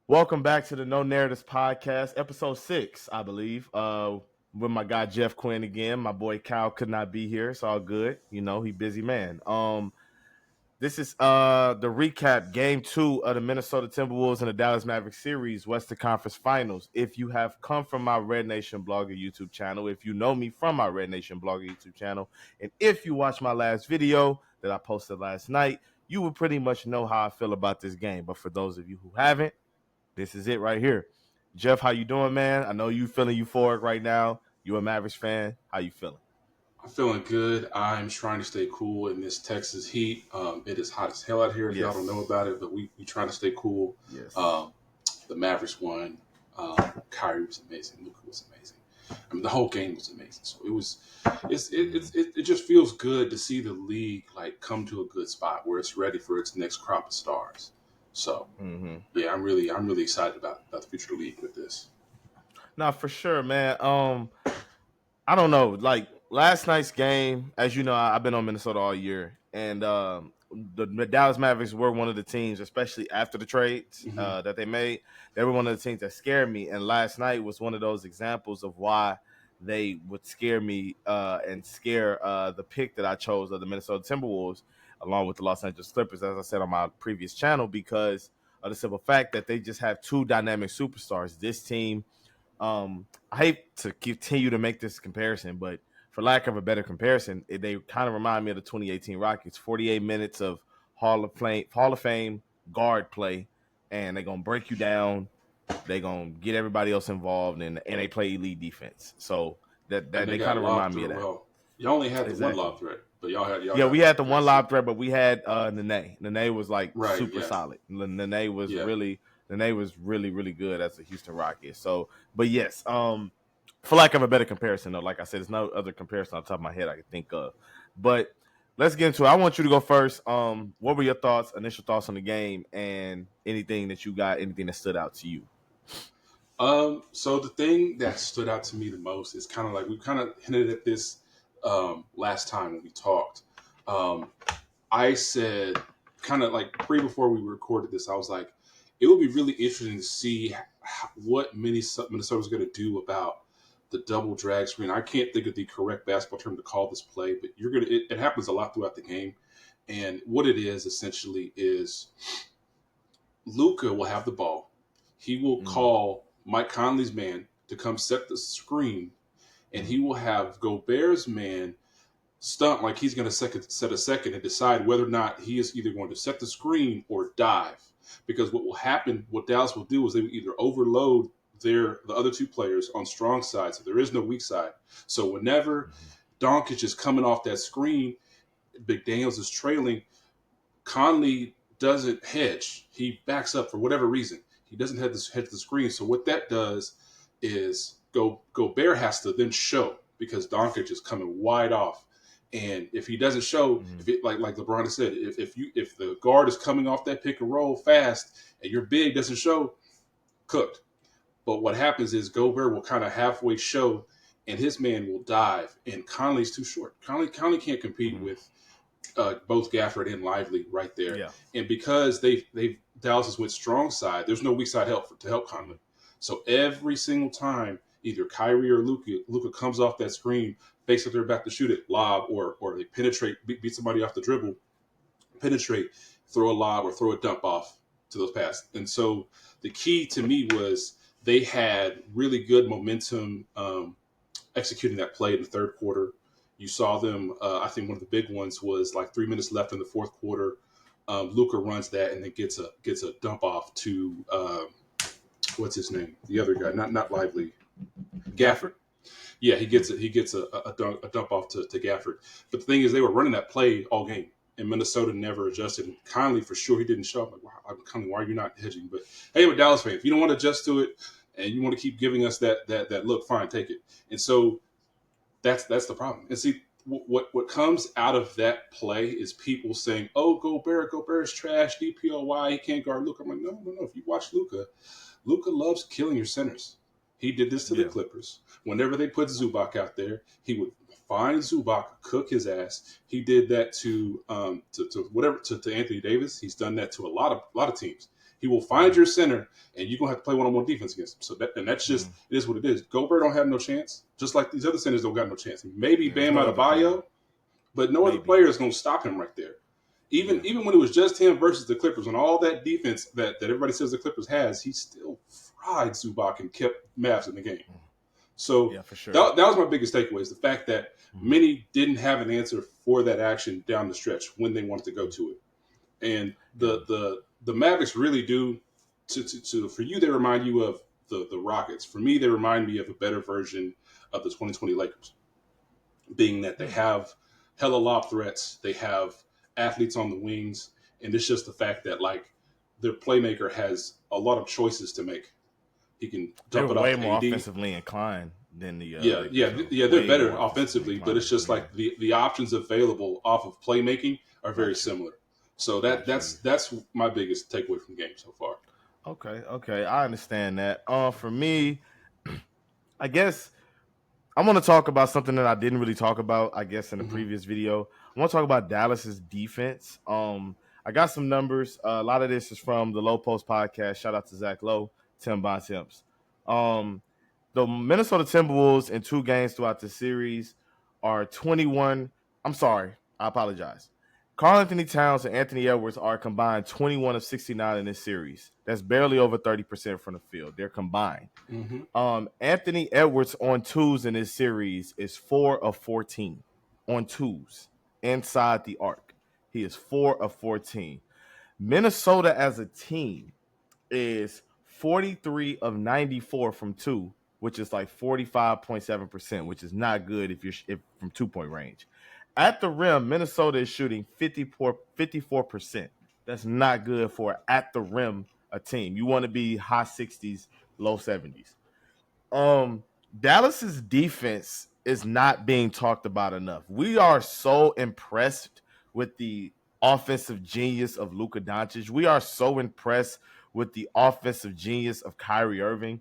Welcome back to the No Narratives Podcast, episode 6, I believe. With my guy Jeff Quinn again. My boy Kyle could not be here. It's all good. You know, he busy man. This is the recap game 2 of the Minnesota Timberwolves and the Dallas Mavericks series, Western Conference Finals. If you have come from my Red Nation blogger YouTube channel, if you know me from my Red Nation blogger YouTube channel, and if you watched my last video that I posted last night, you would pretty much know how I feel about this game. But for those of you who haven't, this is it right here. Jeff, how you doing, man? I know you feeling euphoric right now. You a Mavericks fan. How you feeling? I'm feeling good. I'm trying to stay cool in this Texas heat. It is hot as hell out here. If y'all don't know about it, but we trying to stay cool. Yes. The Mavericks won. Kyrie was amazing. Luka was amazing. I mean, the whole game was amazing. So it just feels good to see the league like come to a good spot where it's ready for its next crop of stars. So yeah, I'm really excited about the future of the league with this. No, for sure, man. I don't know. Like last night's game, as you know, I've been on Minnesota all year, and the Dallas Mavericks were one of the teams, especially after the trades that they made. They were one of the teams that scared me, and last night was one of those examples of why they would scare me and scare the pick that I chose of the Minnesota Timberwolves, along with the Los Angeles Clippers, as I said on my previous channel, because of the simple fact that they just have two dynamic superstars. This team. I hate to continue to make this comparison, but for lack of a better comparison, they kind of remind me of the 2018 Rockets. 48 minutes of Hall of Fame guard play, and they're gonna break you down. They're gonna get everybody else involved, and they play elite defense. So that they kind of remind me of that. Well, y'all only had the one lob threat, but we had the one lob threat, but we had Nene. Nene was like super solid. Nene was really, really good as a Houston Rocket. So, but yes, for lack of a better comparison, though, like I said, there's no other comparison on top of my head I can think of. But let's get into it. I want you to go first. What were your initial thoughts on the game, and anything that stood out to you? So the thing that stood out to me the most is kind of like we kind of hinted at this last time when we talked. I said kind of like before we recorded this, I was like, it would be really interesting to see what Minnesota was going to do about the double drag screen. I can't think of the correct basketball term to call this play, but it happens a lot throughout the game. And what it is essentially is Luka will have the ball. He will call Mike Conley's man to come set the screen, and he will have Gobert's man stunt like he's going to set a second and decide whether or not he is either going to set the screen or dive. Because what Dallas will do is they will either overload the other two players on strong side, so there is no weak side. So whenever Doncic is coming off that screen, Big Daniels is trailing, Conley doesn't hedge. He backs up for whatever reason. He doesn't hedge the screen. So what that does is Gobert has to then show because Doncic is coming wide off. And if he doesn't show, like LeBron has said, if the guard is coming off that pick and roll fast and your big doesn't show, cooked. But what happens is Gobert will kind of halfway show, and his man will dive, and Conley's too short. Conley can't compete with both Gafford and Lively right there. Yeah. And because Dallas has went strong side, there's no weak side help to help Conley. So every single time, either Kyrie or Luka comes off that screen, fakes that they're about to shoot it, lob, or they penetrate, beat somebody off the dribble, penetrate, throw a lob or throw a dump off to those passes. And so the key to me was they had really good momentum executing that play in the third quarter. You saw them, I think one of the big ones was like 3 minutes left in the fourth quarter. Luka runs that and then gets a dump off to, what's his name? The other guy, not Lively. Gafford. Yeah, he gets a dump off to Gafford. But the thing is, they were running that play all game, and Minnesota never adjusted. And Conley, for sure, he didn't show up. Like, Conley, why are you not hedging? But hey, I'm a Dallas fan. If you don't want to adjust to it, and you want to keep giving us that look, fine, take it. And so that's the problem. And see, what comes out of that play is people saying, "Oh, Gobert's trash, DPOY, he can't guard Luka." I'm like, no. If you watch Luka loves killing your centers. He did this to the Clippers. Whenever they put Zubac out there, he would find Zubac, cook his ass. He did that to Anthony Davis. He's done that to a lot of teams. He will find your center, and you're gonna have to play one-on-one defense against him. So that's just it is what it is. Gobert don't have no chance, just like these other centers don't got no chance. Maybe Yeah, there's Bam no other player. Adebayo, but no other Maybe. player is gonna stop him right there. Even when it was just him versus the Clippers, and all that defense that everybody says the Clippers has, he still fried Zubac and kept Mavs in the game. So Yeah, for sure. that was my biggest takeaway, is the fact that many didn't have an answer for that action down the stretch when they wanted to go to it. And the Mavericks really do to for you, they remind you of the Rockets. For me, they remind me of a better version of the 2020 Lakers, being that they have hella lob threats, they have athletes on the wings, and it's just the fact that like their playmaker has a lot of choices to make. He can They're dump it off way to more AD. offensively inclined than the Lakers. They're better offensively, but it's just like the options available off of playmaking are very similar. So that's my biggest takeaway from the game so far. Okay, I understand that. For me, I guess I want to talk about something that I didn't really talk about, I guess, in the previous video. I want to talk about Dallas's defense. I got some numbers. A lot of this is from the Low Post podcast. Shout out to Zach Lowe, Tim Bontemps. The Minnesota Timberwolves in 2 games throughout the series are 21. I'm sorry, I apologize. Karl Anthony Towns and Anthony Edwards are combined 21 of 69 in this series. That's barely over 30% from the field. They're combined. Anthony Edwards on twos in this series is 4 of 14 on twos inside the arc. He is 4 of 14. Minnesota as a team is 43 of 94 from 2, which is like 45.7%, which is not good if from 2-point range. At the rim, Minnesota is shooting 54%. That's not good for at the rim a team. You want to be high 60s, low 70s. Dallas's defense is not being talked about enough. We are so impressed with the offensive genius of Luka Doncic. We are so impressed with the offensive genius of Kyrie Irving.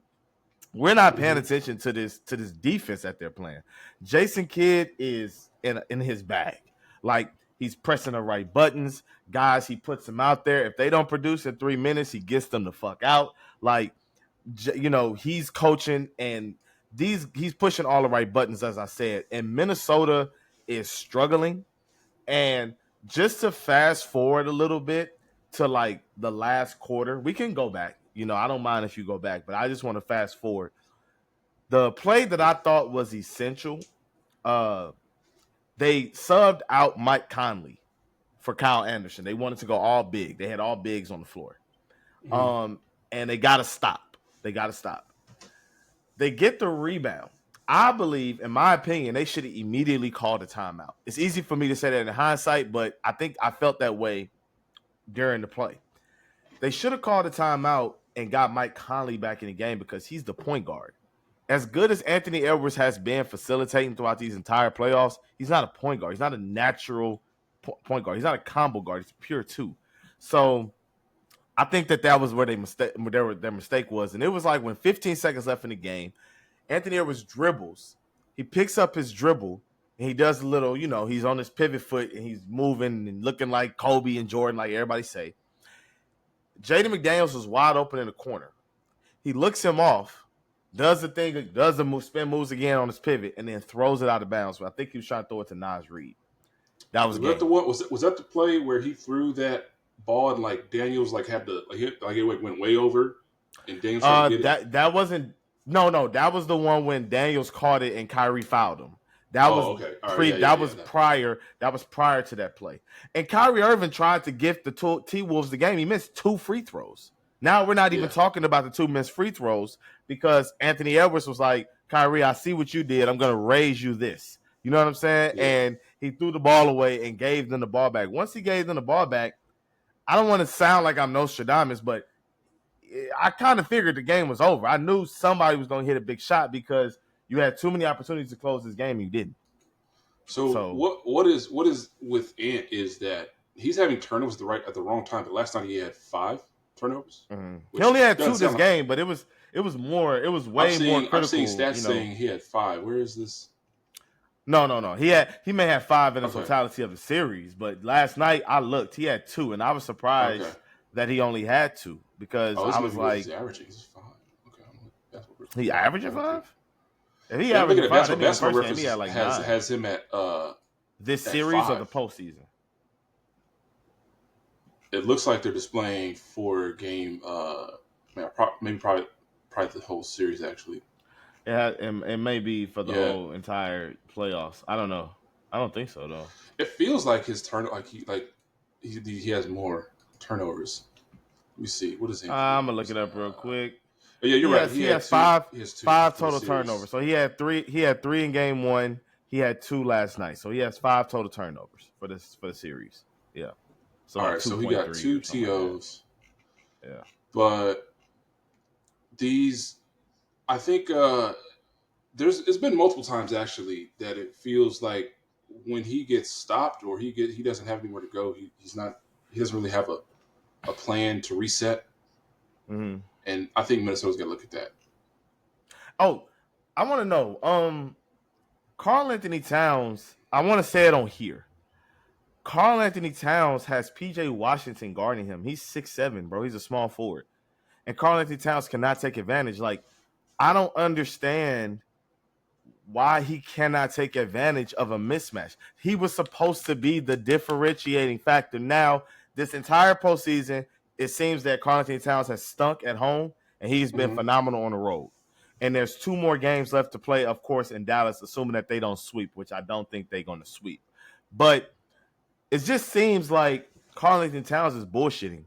We're not paying attention to this defense that they're playing. Jason Kidd is in his bag. Like, he's pressing the right buttons. Guys, he puts them out there. If they don't produce in 3 minutes, he gets them the fuck out. Like, he's coaching and he's pushing all the right buttons, as I said. And Minnesota is struggling. And just to fast forward a little bit to like the last quarter, we can go back. I don't mind if you go back, but I just want to fast forward. The play that I thought was essential, they subbed out Mike Conley for Kyle Anderson. They wanted to go all big. They had all bigs on the floor. And they got to stop. They get the rebound. I believe, in my opinion, they should have immediately called a timeout. It's easy for me to say that in hindsight, but I think I felt that way during the play. They should have called a timeout and got Mike Conley back in the game because he's the point guard. As good as Anthony Edwards has been facilitating throughout these entire playoffs, he's not a point guard. He's not a natural point guard. He's not a combo guard. He's pure 2. So I think that was where their mistake was. And it was like when 15 seconds left in the game, Anthony Edwards dribbles. He picks up his dribble, and he does a little, he's on his pivot foot, and he's moving and looking like Kobe and Jordan, like everybody say. Jaden McDaniels was wide open in the corner. He looks him off, does the spin moves again on his pivot, and then throws it out of bounds. I think he was trying to throw it to Naz Reid. That was that the one? Was that the play where he threw that ball and like Daniels had to it went way over and Daniels tried to get it? That wasn't. No, that was the one when Daniels caught it and Kyrie fouled him. That was prior. That was prior to that play. And Kyrie Irving tried to gift the T-Wolves the game. He missed 2 free throws. Now we're not even talking about the 2 missed free throws because Anthony Edwards was like, Kyrie, I see what you did. I'm going to raise you this. You know what I'm saying? Yeah. And he threw the ball away and gave them the ball back. Once he gave them the ball back, I don't want to sound like I'm Nostradamus, but I kind of figured the game was over. I knew somebody was going to hit a big shot because you had too many opportunities to close this game and you didn't. So what is with Ant is that he's having turnovers at the wrong time. The last time he had 5 turnovers. He only had 2 this game, but it was more. It was way more critical. I'm seeing stats saying he had 5. Where is this? No. He may have 5 in the totality of the series, but last night I looked. He had 2, and I was surprised that he only had 2. because Oh, I this may was be what he's like, averaging. He's 5. Okay, that's what he averaging 5? If he Yeah, I'm looking averaging at 5, that means the basketball first game he had references like has 9. him This at series or the 5. postseason? It looks like they're displaying 4 game. Probably the whole series actually. It may be for the Yeah, whole entire playoffs. I don't know. I don't think so though. it feels like his turn he has more turnovers. Let me see. What is Anthony I'm gonna look it averaging? up real quick. Yeah, you're right. He has five He has 2 five for the total series. turnovers. So he had 3. He had 3 in game 1. He had 2 last night. So he has 5 total turnovers for the series. Yeah. So All like right, so he 2.3 got two or something like that. TOs, Yeah. but these I think it's been multiple times actually that it feels like when he gets stopped or he doesn't have anywhere to go, he doesn't really have a plan to reset, Hmm. and I think Minnesota's got to look at that. Oh, I want to know. Karl Anthony Towns. I want to say it on here. Karl Anthony Towns has PJ Washington guarding him. He's 6'7", bro. He's a small forward. And Karl Anthony Towns cannot take advantage. Like, I don't understand why he cannot take advantage of a mismatch. He was supposed to be the differentiating factor. Now, this entire postseason, it seems that Karl Anthony Towns has stunk at home, and he's been Hmm. phenomenal on the road. And there's 2 more games left to play, of course, in Dallas, assuming that they don't sweep, which I don't think they're going to sweep. But it just seems like Karl Anthony Towns is bullshitting.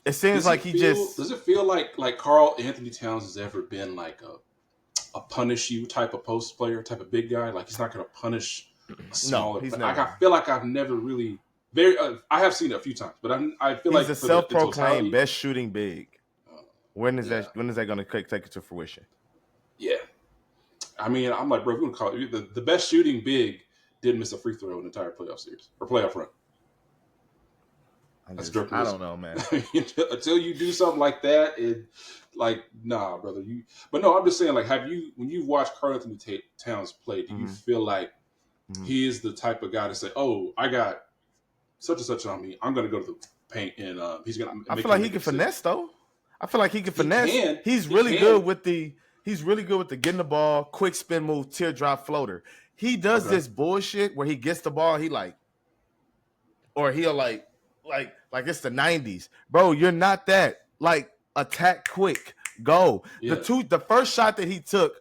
It seems like he just Does it feel like Carl Anthony Towns has ever been like a punish you type of post player, type of big guy? Like he's not going to punish a no, smaller he's player. Like never. I feel like I've never really very. I have seen it a few times, but I feel He's like a for the self-proclaimed totality, best shooting big. uh, When yeah, is that going to take it to fruition? yeah. I mean, I'm like, bro, if you want to call it the best shooting big didn't miss a free throw in the entire playoff series or playoff run. That's Dirk I Nowitzki. don't know, man. Until you do something like that, nah, brother. But no, I'm just saying, like, when you've watched Karl Anthony Towns play, do you Mm-hmm. feel like Mm-hmm. he is the type of guy to say, "Oh, I got such and such on me. I'm going to go to the paint and he's going to I make feel him like he make a can decision." finesse though. I feel like he can He finesse. can, He's he really good can. with the getting the ball, quick spin move, teardrop floater. He does Okay, this bullshit where he gets the ball, or he'll like it's the 90s. Bro, you're not that. Like, attack quick. Go. yeah, The first shot that he took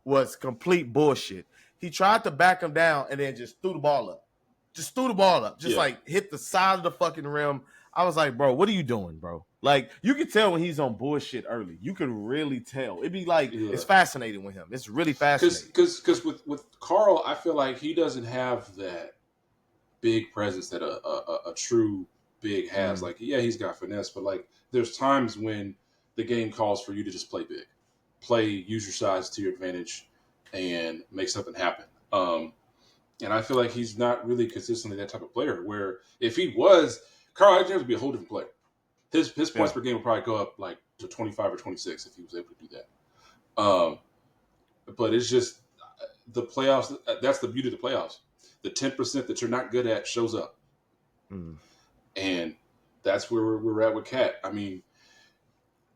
was complete bullshit. He tried to back him down and then just threw the ball up. Just threw the ball up. Just yeah, like hit the side of the fucking rim. I was like, bro, what are you doing, bro? Like, you can tell when he's on bullshit early. You can really tell. It'd be like, yeah. it's fascinating with him. It's really fascinating. Because with Carl, I feel like he doesn't have that big presence that a true big has. Mm. Like, yeah, he's got finesse, but like, there's times when the game calls for you to just play big, use your size to your advantage, and make something happen. And I feel like he's not really consistently that type of player. Where if he was, Carl Anthony would be a whole different player. His points Yeah. per game would probably go up like to 25 or 26 if he was able to do that. But it's just the playoffs. That's the beauty of the playoffs. The 10% that you're not good at shows up. Mm. And that's where we're at with Cat. I mean,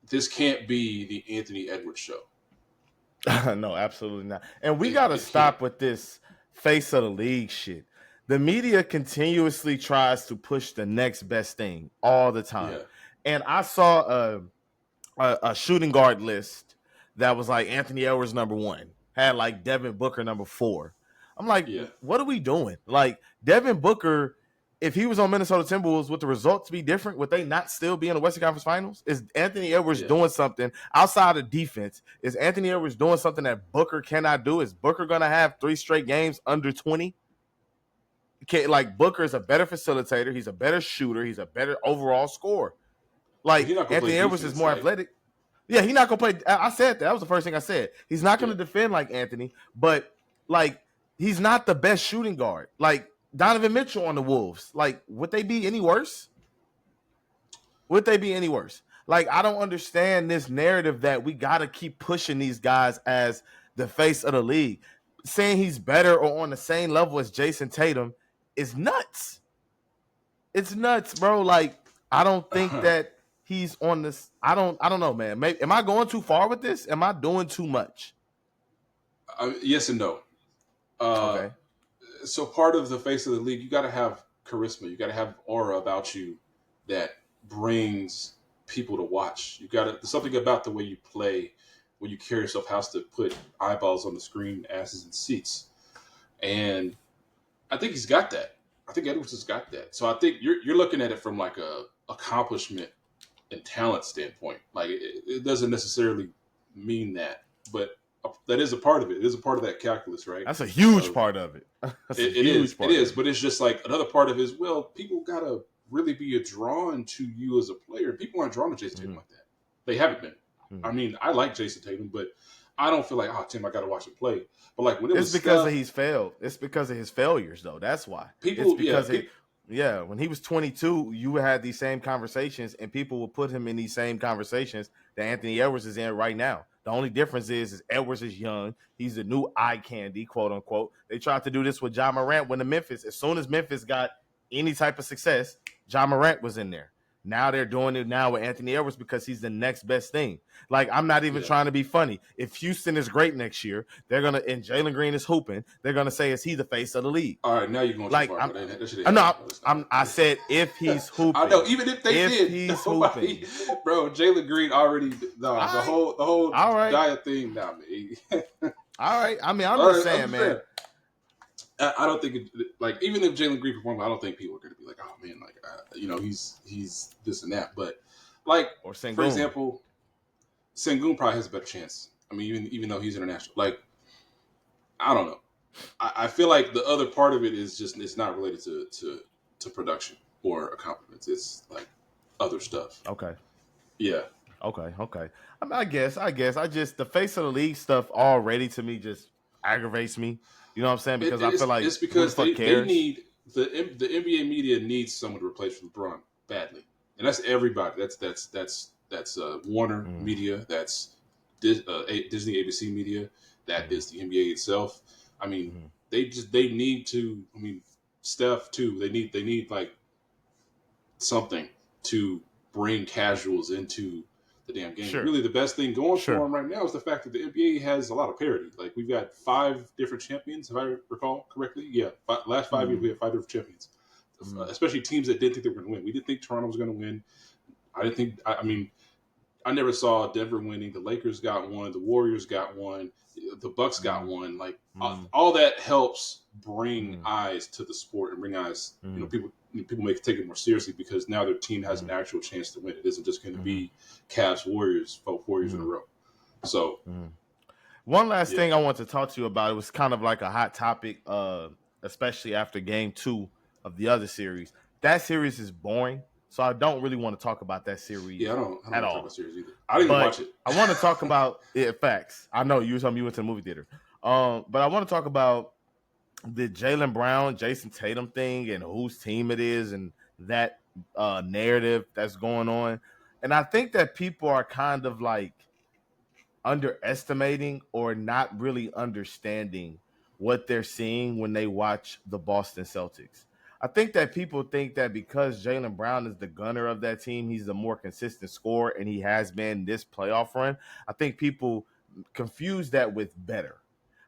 this can't be the Anthony Edwards show. No, absolutely not. And we got to It can't. stop with this face of the league shit. The media continuously tries to push the next best thing all the time. Yeah. And I saw a shooting guard list that was like Anthony Edwards #1, had like Devin Booker #4. I'm like, Yeah. what are we doing? Like, Devin Booker, if he was on Minnesota Timberwolves, would the results be different? Would they not still be in the Western Conference Finals? Is Anthony Edwards Yeah. doing something outside of defense? Is Anthony Edwards doing something that Booker cannot do? Is Booker going to have 3 straight games under 20? Like, Booker is a better facilitator. He's a better shooter. He's a better overall scorer. But Like, he's not gonna play Anthony Edwards is defense. more Like, athletic. Yeah, he's not gonna play. I said that. That was the first thing I said. He's not gonna yeah. defend like Anthony, but like, he's not the best shooting guard. Like Donovan Mitchell on the Wolves. Like, would they be any worse? Would they be any worse? Like, I don't understand this narrative that we gotta keep pushing these guys as the face of the league. Saying he's better or on the same level as Jason Tatum is nuts. It's nuts, bro. Like, I don't think that he's on this. I don't know, man. Maybe, am I going too far with this? Am I doing too much? Yes and no. Uh, Okay. so part of the face of the league, you got to have charisma. You got to have aura about you that brings people to watch. You got to there's something about the way you play, when you carry yourself, has to put eyeballs on the screen, asses in seats, and I think he's got that. I think Edwards has got that. So I think you're looking at it from like a accomplishment and talent standpoint. Like it doesn't necessarily mean that, but that is a part of it. It is a part of that calculus, right? That's a huge Of part of it. That's a it is. huge It part is. of it. But it's just like another part of it is, well, people gotta really be drawn to you as a player. People aren't drawn to Jason Tatum like that. They haven't been. I Mhm. mean, I like Jason Tatum, but I don't feel like, oh, Tim, I gotta watch him play. But like when it It's was because of Steph, he's failed. It's because of his failures, though. That's why. It's people, yeah, because of yeah. When he was 22, you had these same conversations, and people would put him in these same conversations that Anthony Edwards is in right now. The only difference is Edwards is young. He's the new eye candy, quote unquote. They tried to do this with John Morant when the Memphis. As soon as Memphis got any type of success, John Morant was in there. Now they're doing it now with Anthony Edwards because he's the next best thing. Like, I'm not even yeah. trying to be funny. If Houston is great next year, they're gonna and Jalen Green is hooping, they're gonna say is he the face of the league. All right, now you're going too Like far, I'm bro. That shit ain't I'm happening. not No, it's not. I said if he's I know. hooping. Even if they If did, he's nobody, hooping. bro. Jalen Green already. Nah, All right. the whole All right. diet thing. Nah, man. All right. I mean, I'm All just right, I'm saying, just man. saying. I don't think like even if Jalen Green performed, I don't think people are going to be like, oh man, like he's this and that. But like Or for Sengun. example, Sengun probably has a better chance. I mean, even though he's international, like I don't know. I feel like the other part of it is just it's not related to production or accomplishments. It's like other stuff. Okay. Yeah, Okay. I mean, I just the face of the league stuff already to me just aggravates me. You know what I'm saying? Because I feel like it's who the because fuck they cares? need the NBA media needs someone to replace LeBron badly, and that's everybody. That's Warner Mm, Media. That's Disney ABC Media. That mm, is the NBA itself. I mean, mm, they need to. I mean, Steph too. They need like something to bring casuals into the damn game. sure. Really, the best thing going for Sure. them right now is the fact that the NBA has a lot of parity. Like we've got 5 different champions, if I recall correctly. Yeah, last 5 years we Mm, have 5 different champions, mm, especially teams that didn't think they were going to win. We didn't think Toronto was going to win. I didn't think. I mm, mean, I never saw Denver winning. The Lakers got one. The Warriors got one. The Bucks got mm, one. Like mm, all that helps bring mm, eyes to the sport and bring eyes. mm, People may take it more seriously because now their team has an mm, actual chance to win. It isn't just going to mm, be Cavs Warriors 4 years in a mm, row. So mm. One last yeah, thing I want to talk to you about. It was kind of like a hot topic, especially after game 2 of the other series. That series is boring, so I don't really want to talk about that yeah. series I don't at want to talk about all. series either. I didn't even But watch it. I want to talk about it. Facts. I know you told me you went to the movie theater. But I want to talk about the Jaylen Brown, Jason Tatum thing and whose team it is and that narrative that's going on. And I think that people are kind of like underestimating or not really understanding what they're seeing when they watch the Boston Celtics. I think that people think that because Jaylen Brown is the gunner of that team, he's the more consistent scorer, and he has been this playoff run. I think people confuse that with better.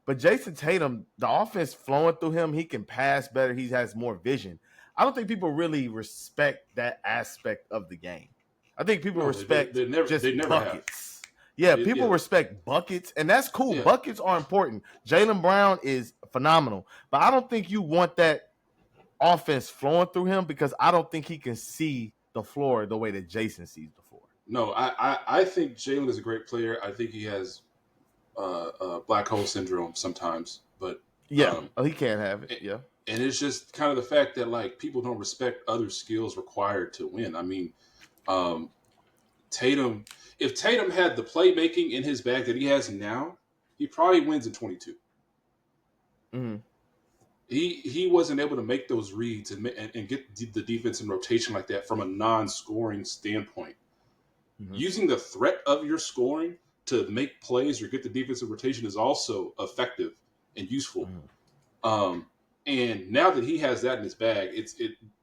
But Jason Tatum, the offense flowing through him, he can pass better. He has more vision. I don't think people really respect that aspect of the game. I think people No, respect they just never have. buckets. Yeah, Yeah, people respect buckets, and that's cool. yeah. Buckets are important. Jaylen Brown is phenomenal, but I don't think you want that offense flowing through him because I don't think he can see the floor the way that Jason sees the floor. No, I think Jalen is a great player. I think he has black hole syndrome sometimes, but Yeah, um, oh, he can't have it. and Yeah. it's just kind of the fact that like people don't respect other skills required to win. I mean, um, Tatum, if Tatum had the playmaking in his bag that he has now, he probably wins in 22. Mm-hmm. He wasn't able to make those reads and get the defense in rotation like that from a non-scoring standpoint. Mm-hmm. Using the threat of your scoring to make plays or get the defensive rotation is also effective and useful. Mm-hmm. Um, and now that he has that in his bag,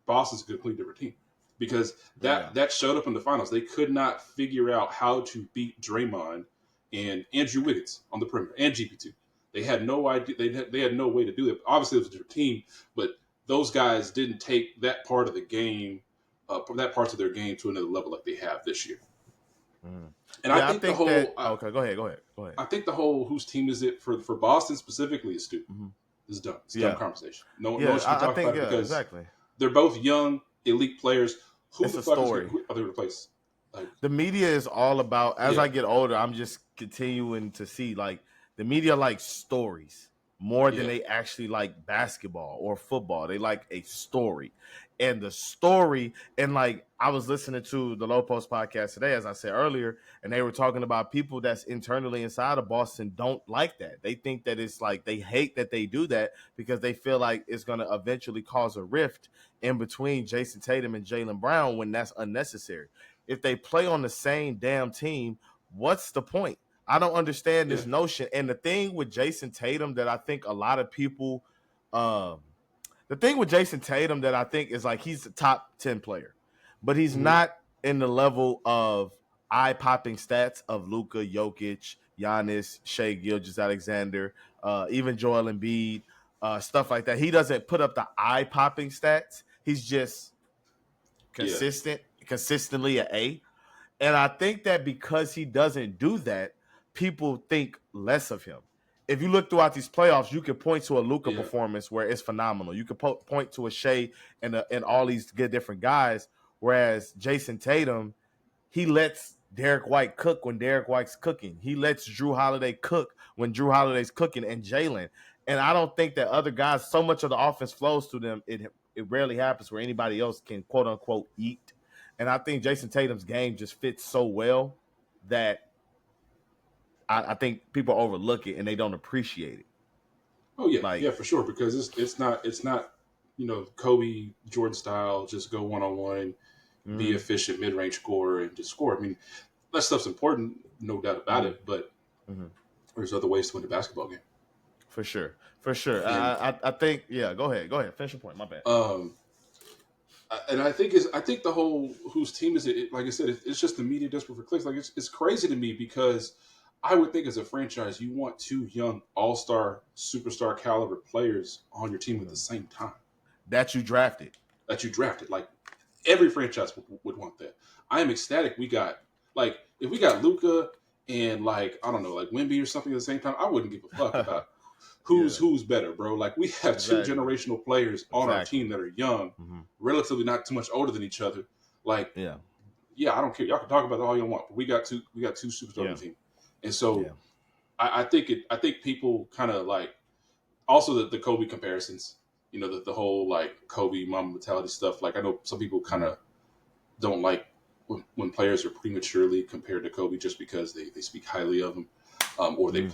Boston's a completely different team because that showed up in the finals. They could not figure out how to beat Draymond and Andrew Wiggins on the perimeter and GP2. They had no idea. They had no way to do it. Obviously, it was their team, but those guys didn't take that part of the game, that parts of their game to another level like they have this year. Mm. And Yeah, I think the whole okay, go ahead. I think the whole whose team is it for Boston specifically is stupid. Mm-hmm. It's dumb. It's a dumb conversation. No one yeah, should be talking about it because exactly. they're both young, elite players. Who It's the a fuck story. are they going to replace? Like, the media is all about. As I get older, I'm just continuing to see like the media likes stories more than they actually like basketball or football. They like a story, and the story. And like I was listening to the Low Post podcast today, as I said earlier, and they were talking about people that's internally inside of Boston don't like that. They think that it's like they hate that they do that because they feel like it's going to eventually cause a rift in between Jason Tatum and Jaylen Brown when that's unnecessary. If they play on the same damn team, what's the point? I don't understand this notion. And the thing with Jason Tatum that I think a lot of people, the thing with Jason Tatum that I think is like he's a top 10 player, but he's not in the level of eye-popping stats of Luka, Jokic, Giannis, Shai Gilgeous-Alexander, even Joel Embiid, stuff like that. He doesn't put up the eye-popping stats. He's just consistently an A. And I think that because he doesn't do that, people think less of him. If you look throughout these playoffs, you can point to a Luka performance where it's phenomenal. You can point to a Shai and all these good different guys. Whereas Jason Tatum, he lets Derek White cook when Derek White's cooking. He lets Drew Holiday cook when Drew Holiday's cooking, and Jaylen. And I don't think that other guys, so much of the offense flows to them. It rarely happens where anybody else can quote unquote eat. And I think Jason Tatum's game just fits so well that I think people overlook it and they don't appreciate it. Oh yeah, for sure. Because it's not Kobe Jordan style. Just go 1-on-1, be efficient mid range scorer and just score. I mean, that stuff's important, no doubt about it. But there's other ways to win the basketball game. For sure. I think Go ahead. Finish your point. My bad. And I think the whole whose team is it? Like I said, it's just the media desperate for clicks. Like it's crazy to me because I would think as a franchise you want two young all-star, superstar caliber players on your team at the same time that you drafted. Like every franchise would want that. I am ecstatic. We got if we got Luka and like I don't know like Wemby or something at the same time, I wouldn't give a fuck about who's better, bro. Like we have two generational players on our team that are young, relatively not too much older than each other. Like I don't care. Y'all can talk about it all you want, but we got two superstars on the team. And so I think people kind of like also the Kobe comparisons, the whole like Kobe Mamba mentality stuff. Like I know some people kind of don't like when players are prematurely compared to Kobe just because they speak highly of him or they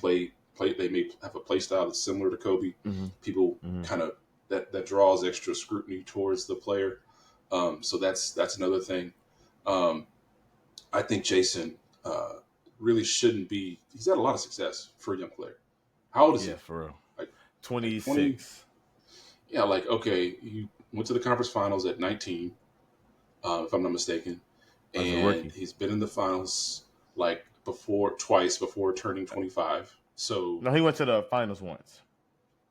they may have a play style that's similar to Kobe. People kind of that draws extra scrutiny towards the player. So that's another thing. I think Jason really shouldn't be. He's had a lot of success for a young player. How old is he? Yeah, for real. Like 26. Yeah, like okay, he went to the conference finals at 19, if I'm not mistaken, and he's been in the finals like twice before turning 25. So no, he went to the finals once.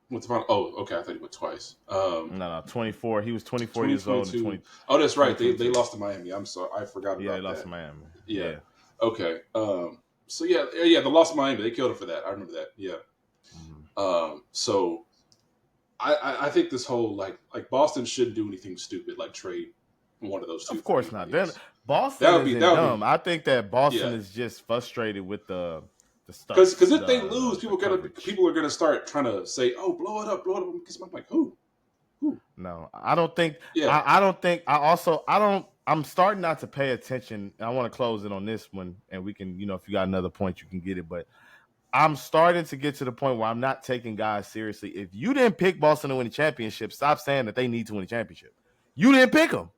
Went to final. Oh, okay. I thought he went twice. No, 24. He was 24 years old. And 20, oh, that's right. They lost to Miami. I'm sorry, I forgot about that. Yeah, they lost to Miami. Yeah. Okay. So they lost to Miami. They killed him for that. I remember that. Yeah. So I think this whole like Boston shouldn't do anything stupid like trade one of those two. Of course not. Then Boston isn't dumb. I think that Boston is just frustrated with the stuff. Because if they lose, people are gonna start trying to say, "Oh, blow it up." Because I'm like, who? No, I don't think. Yeah. I don't think. I'm starting not to pay attention. I want to close it on this one, and we can, if you got another point, you can get it. But I'm starting to get to the point where I'm not taking guys seriously. If you didn't pick Boston to win the championship, stop saying that they need to win the championship. You didn't pick them.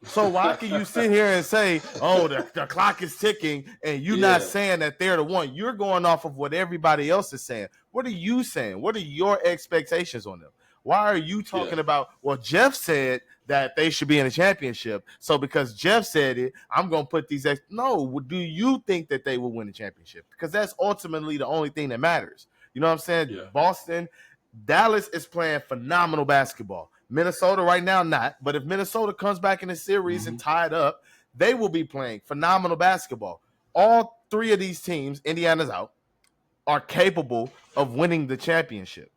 So why can you sit here and say, oh, the clock is ticking, and you're not saying that they're the one? You're going off of what everybody else is saying. What are you saying? What are your expectations on them? Why are you talking about, well, Jeff said that they should be in a championship. So because Jeff said it, I'm going to put these – no, do you think that they will win the championship? Because that's ultimately the only thing that matters. You know what I'm saying? Yeah. Boston, Dallas is playing phenomenal basketball. Minnesota right now, not. But if Minnesota comes back in the series and tied up, they will be playing phenomenal basketball. All three of these teams, Indiana's out, are capable of winning the championship.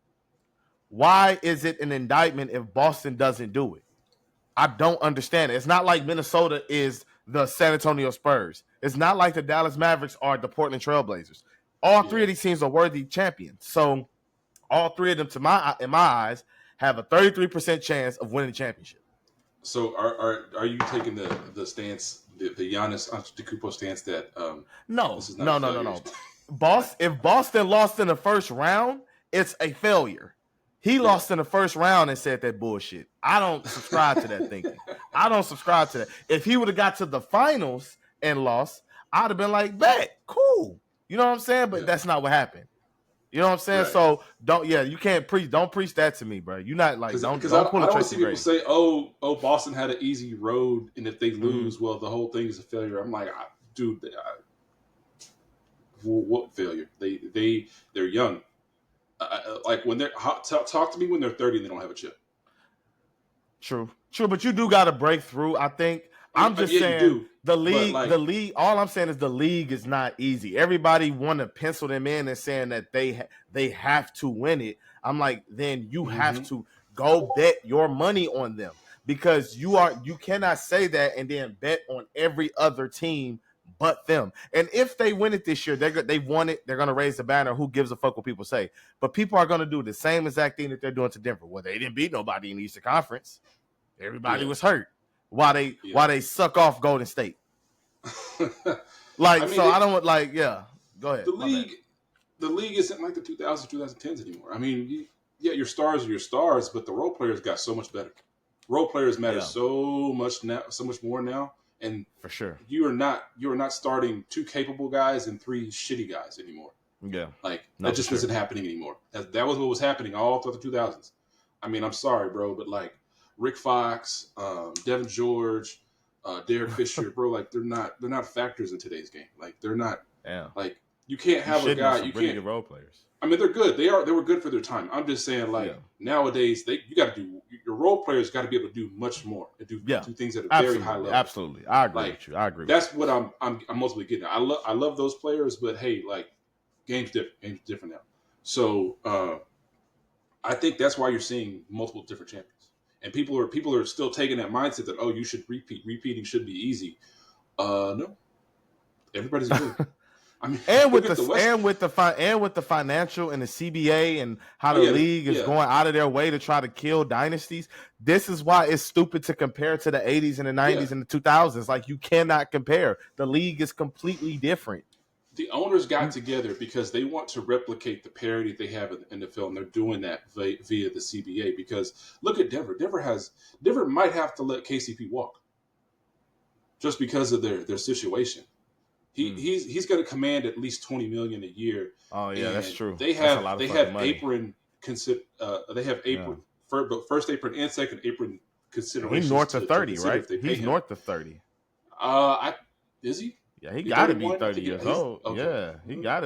Why is it an indictment if Boston doesn't do it? I don't understand it. It's not like Minnesota is the San Antonio Spurs. It's not like the Dallas Mavericks are the Portland Trailblazers. All three of these teams are worthy champions. So all three of them, in my eyes, have a 33% chance of winning the championship. So are you taking the stance, the Giannis Antetokounmpo stance that no. Right. If Boston lost in the first round, it's a failure. He lost in the first round and said that bullshit. I don't subscribe to that thinking. I don't subscribe to that. If he would have got to the finals and lost, I'd have been like, bet, cool. You know what I'm saying? But that's not what happened. You know what I'm saying? Right. So you can't preach. Don't preach that to me, bro. You're not like don't pull I a don't see people Grace. say, oh, Boston had an easy road, and if they lose, well, the whole thing is a failure. I'm like, dude, what failure? They're young. Like when they're talk to me when they're 30 and they don't have a chip. True, but you do got to break through. I think I'm just saying the league. All I'm saying is the league is not easy. Everybody want to pencil them in and saying that they have to win it. I'm like, then you have to go bet your money on them because you cannot say that and then bet on every other team but them. And if they win it this year, they won it. They're going to raise the banner. Who gives a fuck what people say? But people are going to do the same exact thing that they're doing to Denver. Well, they didn't beat nobody in the Eastern Conference. Everybody was hurt. Why they suck off Golden State? Like, I mean, so I don't like. Yeah, go ahead. The league isn't like the 2000s, 2010s anymore. I mean, your stars are your stars, but the role players got so much better. Role players matter so much now, so much more now. And for sure, you are not starting 2 capable guys and 3 shitty guys anymore. Yeah, like that just isn't happening anymore. That was what was happening all through the 2000s. I mean, I'm sorry, bro, but like Rick Fox, Devin George, Derek Fisher, bro, like they're not factors in today's game. Like they're not. Yeah. Like you can't have a guy. You can't. Good role players. I mean, they're good. They were good for their time. I'm just saying, like nowadays, you got to do your role players got to be able to do much more and do things at a very high level. Absolutely, I agree with you. I agree. That's what I'm mostly getting at. I love those players, but hey, like game's different now. So I think that's why you're seeing multiple different champions, and people are still taking that mindset that you should repeat. Repeating should be easy. No, everybody's good. I mean, and with the financial and the CBA and how the league is going out of their way to try to kill dynasties. This is why it's stupid to compare to the 80s and the 90s and the 2000s. Like you cannot compare. The league is completely different. The owners got together because they want to replicate the parity they have in the film. They're doing that via the CBA because look at Denver. Denver might have to let KCP walk just because of their situation. He's going to command at least $20 million a year. Oh yeah, that's true. They have money. apron first apron and second apron considerations. He's north of 30, right? He's north of 30. Is he? Yeah, he got to be 30 years old. Okay. Yeah, he got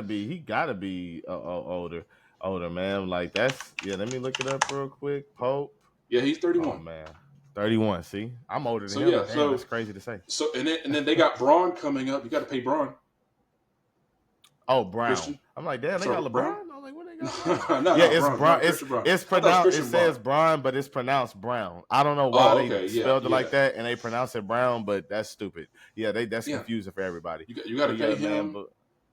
to be older, man. Like that's Let me look it up real quick. Pope. Yeah, he's 31. Oh man. 31. See, I'm older than him. Yeah, so that's crazy to say. So and then they got Braun coming up. You got to pay Braun. Oh, Brown. Christian? I'm like, damn, they got LeBron. Brown? I'm like, what they got? No, it's Braun. It's pronounced. It says Brown, but it's pronounced Brown. I don't know why they spelled it like that, and they pronounce it Brown, but that's stupid. Yeah, that's confusing for everybody. You got to pay him. But,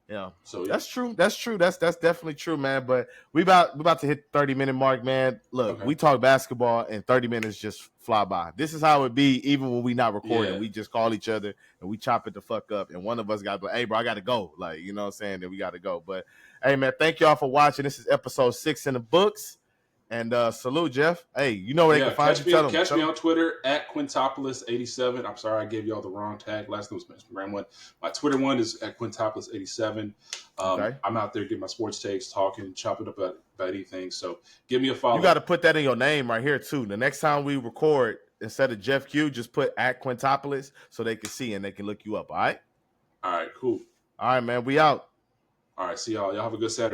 yeah, so that's true. That's true. That's definitely true, man. But we about to hit 30-minute mark, man. Look, we talk basketball and 30 minutes just fly by. This is how it be, even when we not recording. We just call each other and we chop it the fuck up. And one of us got to be, hey, bro, I got to go. Like, you know what I'm saying? That we got to go. But hey, man, thank y'all for watching. This is episode 6 in the books. And salute, Jeff. Hey, you know where they can Yeah, find you. Tell them. catch Tell me them. on Twitter at Quintopolis87. I'm sorry I gave y'all the wrong tag. Last name was my Instagram one. My Twitter one is at Quintopolis87. Okay. I'm out there getting my sports takes, talking, chopping up about anything. So give me a You got to follow. put that in your name right here too. The next time we record, instead of Jeff Q, just put at Quintopolis so they can see and they can look you up. All right. All right, cool. All right, man. We out. All right, see y'all. Y'all have a good Saturday.